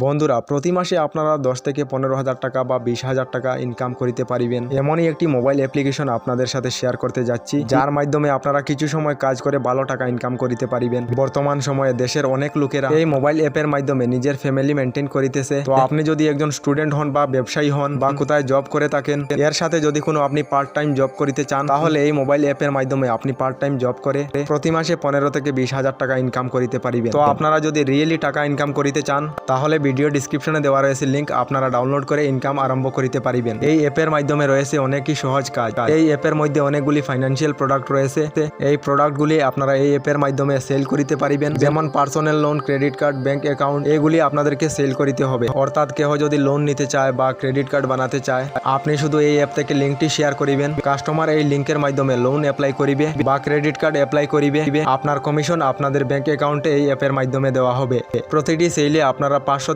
বন্ধুরা, প্রতি মাসে আপনারা 10 থেকে 15,000 টাকা বা 20,000 টাকা ইনকাম করিতে পারিবেন এমনই একটি মোবাইল অ্যাপ্লিকেশন আপনাদের সাথে শেয়ার করতে যাচ্ছি, যার মাধ্যমে আপনারা কিছু সময় কাজ করে ভালো টাকা ইনকাম করিতে পারিবেন। বর্তমান সময়ে দেশের অনেক লোকেরা এই মোবাইল অ্যাপের মাধ্যমে নিজের ফ্যামিলি মেনটেন করিতেছে। তো আপনি যদি একজন স্টুডেন্ট হন বা ব্যবসায়ী হন বা কোথায় জব করে থাকেন, এর সাথে যদি কোনো আপনি পার্ট টাইম জব করিতে চান, তাহলে এই মোবাইল অ্যাপের মাধ্যমে আপনি পার্ট টাইম জব করে প্রতি মাসে 15 থেকে 20,000 টাকা ইনকাম করিতে পারিবেন। তো আপনারা যদি রিয়েলি টাকা ইনকাম করিতে চান, তাহলে ভিডিও ডিসক্রিপশনে দেওয়া রয়েছে লিংক, আপনারা ডাউনলোড করে ইনকাম আরম্ভ করিতে পারিবেন। এই অ্যাপের মাধ্যমে রয়েছে অনেকই সহজ কাজ। এই অ্যাপের মধ্যে অনেকগুলি ফাইন্যান্সিয়াল প্রোডাক্ট রয়েছে। এই প্রোডাক্টগুলি আপনারা এই অ্যাপের মাধ্যমে সেল করিতে পারিবেন, যেমন personal loan, credit card, bank account, এগুলি আপনাদেরকে সেল করিতে হবে। অর্থাৎ কেহ যদি লোন নিতে চায় বা ক্রেডিট কার্ড বানাতে চায়, আপনি শুধু এই অ্যাপ থেকে লিঙ্কটি শেয়ার করিবেন। কাস্টমার এই লিঙ্কের মাধ্যমে লোন অ্যাপ্লাই করিবে বা ক্রেডিট কার্ড অ্যাপ্লাই করিবে। আপনার কমিশন আপনাদের ব্যাংক অ্যাকাউন্টে এই অ্যাপের মাধ্যমে দেওয়া হবে। প্রতিটি সেলে আপনারা 500